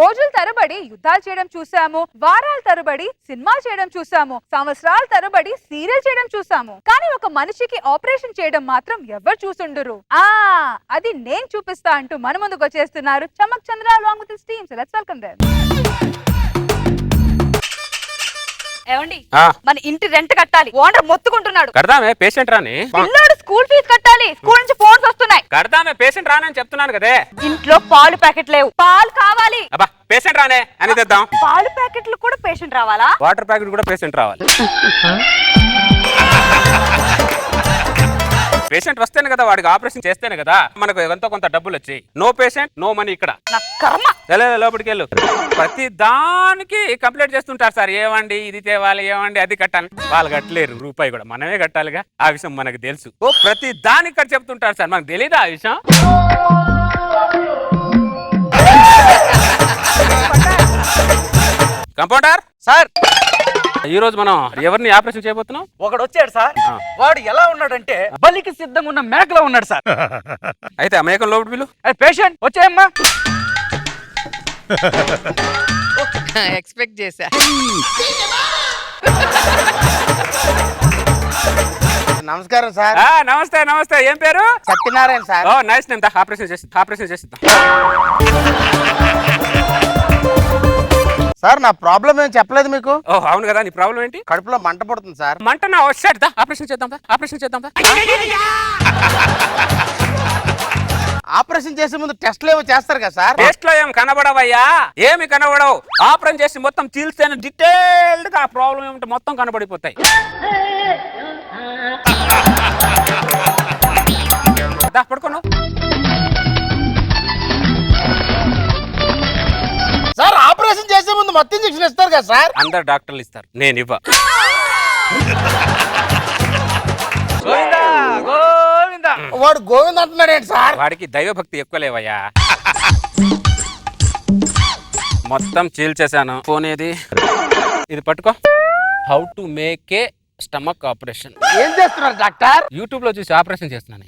రోజుల తరబడి యుద్ధాలు చేయడం చూసాము, వారాల తరబడి సినిమాలు చేయడం చూసాము, సంవత్సరాల తరబడి సీరియల్ చేయడం చూసాము. కానీ ఒక మనిషికి ఆపరేషన్ చేయడం మాత్రం ఎవరు చూసుండరు. అది నేను చూపిస్తా అంటూ మన ముందుకు వచ్చేస్తున్నారు చమక్ చంద్ర along with his team. So let's welcome them. ఏమండి, మన ఇంటి రెంట్ కట్టాలి, ఓనర్ మొత్తుకుంటున్నాడు. కడదామే, పేషెంట్ రాని. పిల్లాడు స్కూల్ ఫీజు కట్టాలి, స్కూల్ నుంచి ఫోన్స్ వస్తున్నాయి. కడదామే, పేషెంట్ రానని చెప్తున్నాను కదే. ఇంట్లో పాలు ప్యాకెట్ లేవు, పాలు కావాలి. అబ్బా పేషెంట్ రానే అని తెద్దాం. పాలు ప్యాకెట్లు కూడా పేషెంట్ రావాలా? వాటర్ ప్యాకెట్ కూడా పేషెంట్ రావాలి. పేషెంట్ వస్తేనే కదా వాడికి ఆపరేషన్ చేస్తేనే కదా మనకు ఎంతో కొంత డబ్బులు వచ్చాయి. నో పేషెంట్ నో మనీ ఇక్కడ. లోపలికి వెళ్ళు. ప్రతి దానికి కంప్లైంట్ చేస్తుంటారు సార్, ఏమండి ఇది తేవాలి, ఏమండి అది కట్టాలి. వాళ్ళు కట్టలేరు రూపాయి కూడా, మనమే కట్టాలిగా. ఆ విషయం మనకు తెలుసు. ప్రతి దానికి ఇక్కడ చెప్తుంటారు సార్, మనకు తెలీదా ఆ విషయం? కంపౌండర్ సార్, ఈ రోజు మనం ఎవరిని ఆపరేషన్ చేయబోతున్నాం? ఒకడు వచ్చాడు సార్. వాడు ఎలా ఉన్నాడంటే బలికి సిద్ధంగా ఉన్న మేకలో ఉన్నాడు సార్. అయితే ఆ మేకం లోపల పిలు. పేషెంట్ వచ్చాయమ్మా. ఎక్స్పెక్ట్ చేశా. నమస్కారం సార్. నమస్తే నమస్తే. ఏం పేరు? సత్యనారాయణ సార్. ఓ నైస్ నేమ్. ఆపరేషన్ చేసిద్దాం. సార్, నా ప్రాబ్లం ఏం చెప్పలేదు మీకు. ఓ అవును కదా, నీ ప్రాబ్లం ఏంటి? కడుపులో మంట పడుతుంది సార్. మంటనా? వచ్చాడు, ఆపరేషన్ చేద్దాం. ఆపరేషన్ చేసే ముందు టెస్ట్లు ఏమో చేస్తారు కదా సార్. టెస్ట్ లో ఏం కనబడవయ్యా, ఏమి కనబడవు. ఆపరేషన్ చేసి మొత్తం చీల్స్తేనే డీటెయిల్డ్ గా ఆ ప్రాబ్లం ఏమిటో మొత్తం కనబడిపోతాయి. పడుకోను సార్. ఆపరేషన్ చేసే ముందు మొత్తం ఇంజెక్షన్ ఇస్తారు కదా సార్. అందరు డాక్టర్లు ఇస్తారు, నేను ఇవ్వ. వాడు గోవింద్ అంటున్నాడు ఏంటి సార్? వాడికి దైవభక్తి ఎక్కువ లేవయ్యా. మొత్తం చీల్చేశాను. ఫోన్ ఏది? ఇది పట్టుకో. How to make a stomach operation. ఏం చేస్తున్నారు డాక్టర్? యూట్యూబ్ లో చూసి ఆపరేషన్ చేస్తున్నాను.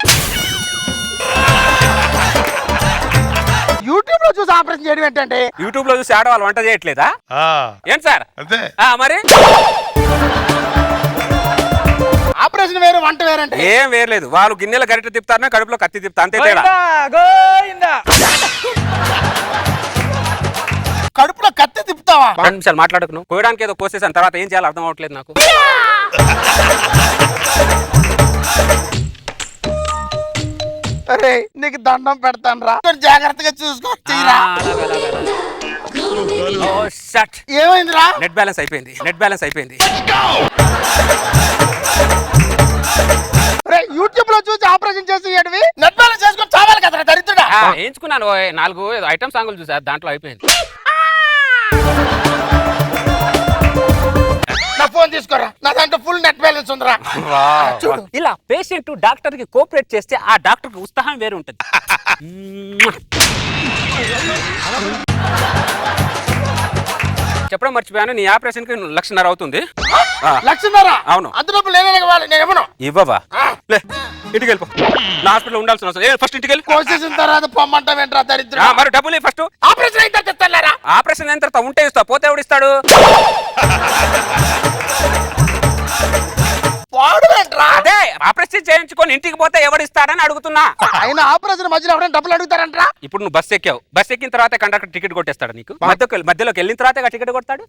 యూట్యూబ్ లో చూసి ఆపరేషన్ చేయడం ఏంటంటే? యూట్యూబ్ లో చూసి ఆడవాళ్ళు వంట చేయట్లేదా? ఏంటి సార్? మరి ఆపరేషన్ వేరు, వంట వేరంటే ఏం వేరలేదు. వాళ్ళు గిన్నెల గరిట తిప్పుతారనే, కడుపులో కత్తి తిప్పుతా, అంతే తేడా. కడుపులో కత్తి తిప్పుతావా? 2 నిమిషాలు మాట్లాడకు. నువ్వు కోయడానికి ఏదో కోసేసాను, తర్వాత ఏం చేయాలో అర్థం అవట్లేదు నాకు. అరే నీకు దండం పెడతాను రా, జాగ్రత్తగా చూసుకో. ఏమైందిరా? నెట్ బ్యాలెన్స్ అయిపోయింది. యూట్యూబ్ లో చూసి ఆపరేషన్ చేసి నెట్ బ్యాలెన్స్ చేసుకొని చావాలి కదా దరిద్రుడా. వేయించుకున్నాను 4 ఐటమ్ సాంగులు చూసా, దాంట్లో అయిపోయింది. నా ఫోన్ తీసుకోరా, నా దాంట్లో ఫుల్ నెట్ బ్యాలెన్స్ ఉందిరా. ఇలా పేషెంట్ డాక్టర్ కి కోఆపరేట్ చేస్తే ఆ డాక్టర్ కి ఉత్సాహం వేరు ఉంటుంది. చెప్పడం మర్చిపోయాను, నీ ఆపరేషన్ కి 1.5 లక్ష అవుతుంది. 1.5 లక్ష? అవును. అంత డబ్బులు నేను ఇవ్వను. ఇవ్వవా? ఇంటికి వెళ్ళిపో. నా హాస్పిటల్ ఉండాల్సిన అవసరం. ఫస్ట్ ఇంటికి వెళ్ళి కోసేసిన తర్వాత పొమ్మంటావేంట్రా దరిద్రుడా? మరి డబ్బులు ఫస్ట్. ఆపరేషన్ అయిన తర్వాత ఇస్తారా? ఆపరేషన్ అయిన తర్వాత ఉంటే ఇస్తా, పోతే ఎవడిస్తాడు? అదే ఆపరేషన్ చేయించుకొని ఇంటికి పోతే ఎవడిస్తాడని అడుగుతున్నా. ఆయన ఆపరేషన్ మధ్యలో ఎవరైనా డబ్బులు అడుగుతారంటరా? ఇప్పుడు నువ్వు బస్ ఎక్కావు, బస్ ఎక్కిన తర్వాత కండక్టర్ టికెట్ కొట్టేస్తాడు నీకు. మధ్యలోకి వెళ్ళిన తర్వాత టికెట్ కొడతాడు.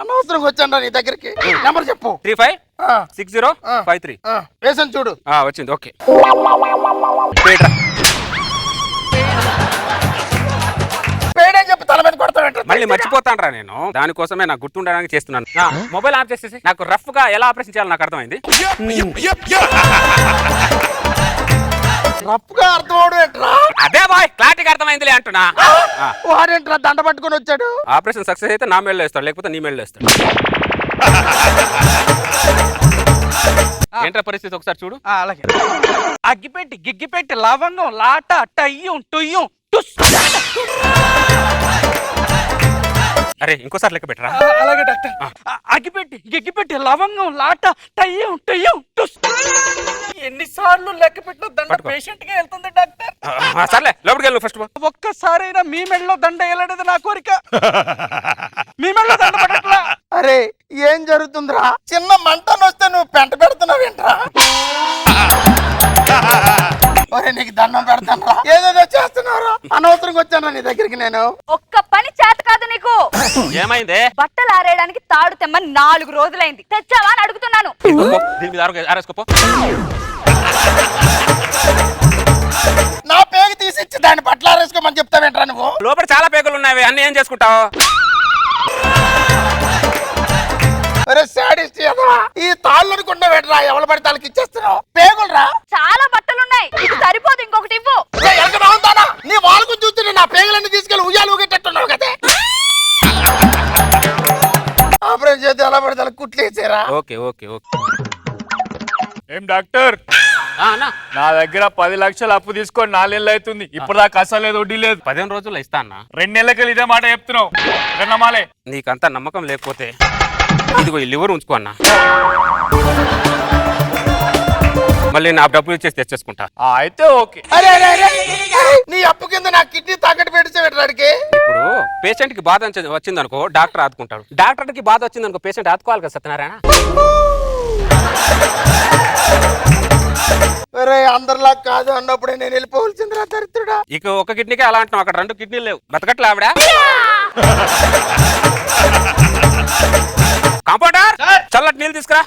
అనవసరంగా వచ్చాను నీ దగ్గరికి. నెంబర్ చెప్పు. 356053. వేసాను చూడు. వచ్చింది. ఓకే. పేడని చెప్పి తల మీద కొడతావేంట? మళ్ళీ మర్చిపోతాను నేను, దానికోసమే నాకు గుర్తుండడానికి చేస్తున్నాను. మొబైల్ ఆఫ్ చేసేసి నాకు రఫ్ గా ఎలా ఆపరేషన్ చేయాలో నాకు అర్థమైంది. రఫ్ గా అర్థం అవడం ఏంట్రా? అదే బాయ్, క్లారిటీగా అర్థమైందిలే అంటున్నా. వాడేంట్రా దండ పట్టుకొని వచ్చాడు? ఆపరేషన్ సక్సెస్ అయితే నా మెడలో వేస్తాడు, లేకపోతే నీ మెడలో వేస్తాడు. ఏంట్రా పరిస్థితి ఒకసారి చూడు. అలాగే. అగ్గిపెట్టి గిగ్గిపెట్టి లవంగం లాట టయ్యం టుయ్యం. అరే ఇంకోసారి లెక్క పెట్టరా. అలాగే డాక్టర్. అగిపెట్టి ఎగిపెట్టి లవంగం లాట టయ్యం టయ్యం టుస్. ఎన్నిసార్లు లెక్క పెట్టిన దండ పట్టుకో. పేషెంట్ గా వెళ్తుంది డాక్టర్. సర్లే లోపలికి వెళ్ళు ఫస్ట్. ఒక్కసారైనా మీ మెడలో దండ వేయలేనిది నా కోరిక. మీ మెడలో దండ పడట్లా. అరే ఏం జరుగుతుందిరా? చిన్న మంటను వస్తే నువ్వు పెంట పెడుతున్నావు ఏంట్రా? ఒరే నీకు దండం పెడతాను. ఏదేదో చేస్తున్నారా? అనవసరంగా వచ్చాను నీ దగ్గరికి నేను. ఒక్క పని చేత కాదు నీకు. ఏమైంది? బట్టలు ఆరేయడానికి తాడు తెమ్మని 4 రోజులైంది. తెచ్చావా అని అడుగుతున్నాను. దీని మీద ఆరేసుకోపో. నా పేగ తీసిచ్చి దాన్ని బట్టలు ఆరేసుకోమని చెప్తావేంట్రా నువ్వు? లోపల చాలా పేగులు ఉన్నాయి, అన్ని ఏం చేసుకుంటావు? అరే సాడిస్ట్ ఎదవా, ఈ తాళ్ళు అనుకుంటా పెట్టరా, ఎవరు పడితే వాళ్ళకి ఇచ్చేస్తున్నావు. పేగులరా చాలా బట్టలున్నాయి, ఇది సరిపోదు, ఇంకొకటి ఇవ్వు. నీ వాళ్ళకు చూస్తే నా పేగులన్నీ తీసుకెళ్ళి ఉయ్యాలు ఊగేటట్టున్నావు కదా. ఆపరేషన్ చేస్తే ఎలా పడితే అలా కుట్లేసారా? Okay okay okay. ఏం డాక్టర్, అన్నా నా దగ్గర 10 లక్షలు అప్పు తీసుకొని 4 నెలలు అవుతుంది, ఇప్పటిదాకా అసలు లేదు, వడ్డీ లేదు. 15 రోజుల్లో ఇస్తా అన్న. 2 నెలలకి ఇదే మాట చెప్తున్నావు, నమ్మాలే. నీకంతా నమ్మకం లేకపోతే ఇదిగో ఈ లివర్ ఉంచుకో అన్న, మళ్ళీ నా డబ్బులు ఇచ్చేసి తెచ్చేసుకుంటా. అయితే ఓకే. అరే అరే అరే, నీ అప్పు కింద నా కిడ్నీ తాకట్టు పెడితే పెట్టడానికి. ఇప్పుడు పేషెంట్ కి బాధ వచ్చింది అనుకో, డాక్టర్ ఆదుకుంటాడు. డాక్టర్ కి బాధ వచ్చింది అనుకో, పేషెంట్ ఆదుకోవాలి కదా సత్యనారాయణ. అరే అందరిలా కాదు అన్నప్పుడే నేను వెళ్ళిపోవలసిందిరా దరిద్రుడా. ఇక ఒక కిడ్నీకే అలా అంటున్నావు, అక్కడ 2 కిడ్నీలు లేవు, బతకట్లే ఆవిడ. కాంపౌండర్ చల్లటి నీళ్ళు తీసుకురా.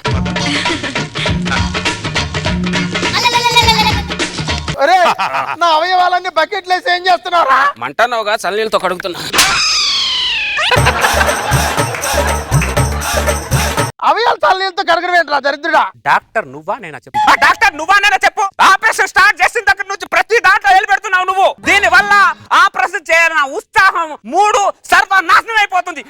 అరే నా అవయవాలన్నీ బకెట్లు వేసి ఏం చేస్తున్నారా? మంటన్నావుగా, చల్ల నీళ్ళతో కడుగుతున్నా. అవయవాలు చల్లనీళ్ళతో కడగడం ఏంట్రా దరిద్రుడా? డాక్టర్ నువ్వా నేనా చెప్పు? డాక్టర్ నువ్వా నేనా చెప్పు? ఆపరేషన్ స్టార్ట్ చేసిన దగ్గర నుంచి ప్రతి దాంట్లో వెళ్ళి పెడుతున్నావు నువ్వు. దీని వల్ల ఆపరేషన్ చేయాలన్న ఉత్సాహం, మూడు సర్వనాశనం అయిపోతుంది.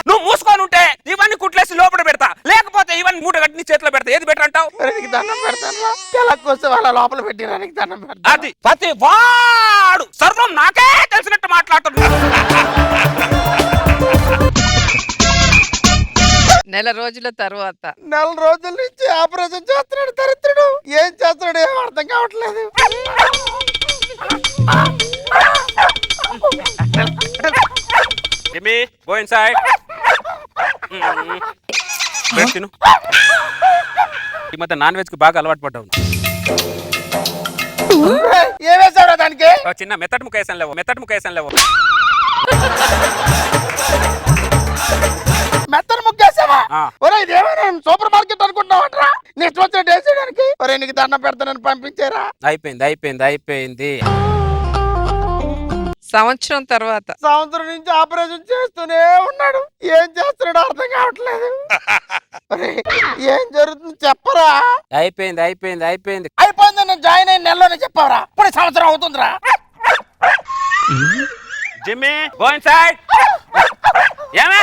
నువ్వు మూసుకొని ఉంటే ఇవన్నీ కుట్లేసి లోపల పెడతా, లేకపోతే ఇవన్నీ మూట కట్టి నీ చేతిలో పెడతా. ఏది బెటర్ అంటావు? నీకు దండం పెడతాను, తెలక్కోసం వాళ్ళ లోపల పెట్టినా నీకు దండం పెడతా. అది ప్రతి వాడు సర్వం నాకే తెలిసినట్టు మాట్లాడుతున్నాడు. నెల రోజుల తర్వాత 4 రోజుల నుంచి ఆపరేషన్ చేస్తున్నాడు దరిద్రుడు. ఏం చేస్తున్నాడు ఏం అర్థం కావట్లేదు. Jimmy, go inside. బ్రెడ్ తిను. ఈ మధ్య నాన్ వెజ్ కి బాగా అలవాటు పడ్డావు. ఏం వేసావురా దానికి? చిన్న మెత్తటి ముక్క వేసాను లేవు, మెత్తటి ముక్క వేసాను లేవు. మెత్తని ముగ్గేసావా? ఆ. ఒరే ఇదేమైనా సూపర్ మార్కెట్ అనుకుంటున్నావట్రా? నీ ఇష్టం వచ్చినట్టు వేసేయడానికి. ఒరే నీకు దండం పెడతానని పంపించారా? అయిపోయింది అయిపోయింది అయిపోయింది. సంవత్సరం తర్వాత సంవత్సరం నుంచి ఆపరేషన్ చేస్తూనే ఉన్నాడు. ఏం చేస్తున్నాడో అర్థం కావట్లేదు. ఒరే ఏం జరుగుతుంది చెప్పరా? అయిపోయింది అయిపోయింది అయిపోయింది. అయిపోయింది, నేను జాయిన్ అయిన నెలలోనే చెప్పావరా? ఇప్పుడు సంవత్సరం అవుతుందిరా. Jimmy go inside. ఏమే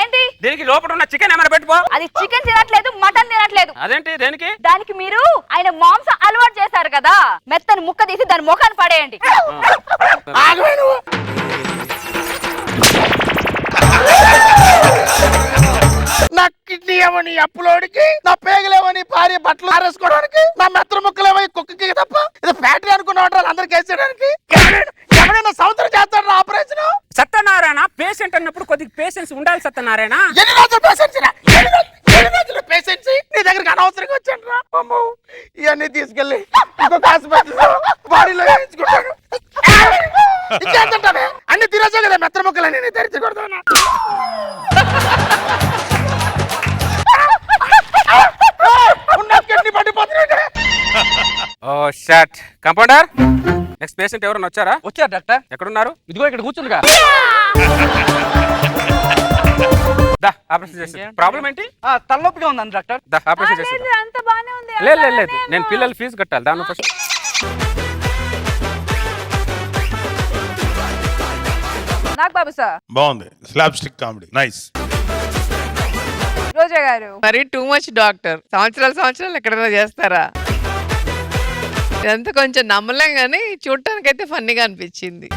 ఏంటి? దీనికి లోపల ఉన్న చికెన్ ఏమైనా పెట్టుకో. అది చికెన్ తినట్లేదు, మటన్ తినట్లేదు. అదేంటి దేనికి? దానికి మీరు ఆయన మాంసం అలవాటు చేశారు కదా, మెత్తని ముక్క తీసి దాని ముఖాన్ని పడేయండి. ఆగవే నువ్వు. నా కిడ్నీ ఏమని అప్పులోడికి, నా పేగలేమని భార్య బట్టలు ఆరేసుకోవడానికి, నా మెత్తన ముక్కలేమని కుక్కకి తప్ప ఇది ఫ్యాక్టరీ అనుకున్న అందరికి వేసేయడానికి. ఎవరైనా సంవత్సరం చేస్తాడు ఆపరేషన్? సత్యనారాయణ పేషెంట్ అన్నప్పుడు కొద్దిగా పేషెన్స్ ఉండాలి సత్యనారాయణ. ఎన్ని రోజులు పేషెన్స్? ఎన్ని రోజులు పేషెన్స్? నీ దగ్గరికి అనవసరంగా వచ్చాను రా. అమ్మో ఇవన్నీ తీసుకెళ్ళి ఇంకొక హాస్పిటల్లో బాడీలో వేయించుకుంటాను. ఇంకేంటంటే అన్ని తినేసావు కదా మెత్తన ముక్కలని, నేను తెరిచకూడదు. ఓ షట్. కంపౌండర్ నెక్స్ట్ పేషెంట్ ఎవరైనా వచ్చారా? వచ్చారు డాక్టర్. ఎక్కడున్నారు? ఇదిగో ఇక్కడ కూర్చుందిగా. దా ఆపరేషన్ చేసి. ప్రాబ్లం ఏంటి? తలనొప్పిగా ఉందండి డాక్టర్. దా ఆపరేషన్ చేసి. అంత బానే ఉంది. లేదు లేదు లేదు, నేను పిల్లల ఫీజు కట్టాలి దాని ఫస్ట్. నాకు బాబు సార్ బాగుంది, స్లాబ్ స్టిక్ కామెడీ, నైస్. రోజా గారు మరి టూ మచ్ డాక్టర్. సంవత్సరాలు ఎక్కడైనా చేస్తారా? ఇదంతా కొంచెం నమ్మలేం కానీ చూడటానికైతే ఫన్నీగా అనిపించింది.